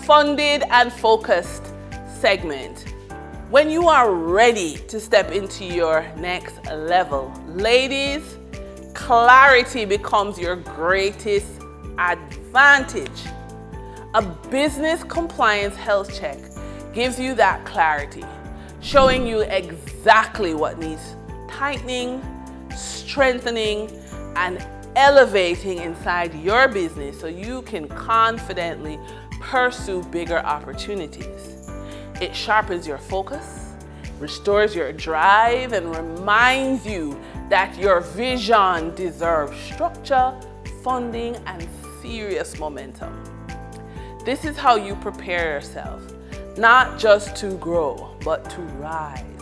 funded and focused segment. When you are ready to step into your next level, ladies, clarity becomes your greatest advantage. A business compliance health check gives you that clarity, showing you exactly what needs tightening, strengthening, and elevating inside your business so you can confidently pursue bigger opportunities. It sharpens your focus, restores your drive, and reminds you that your vision deserves structure, funding, and serious momentum. This is how you prepare yourself, not just to grow, but to rise.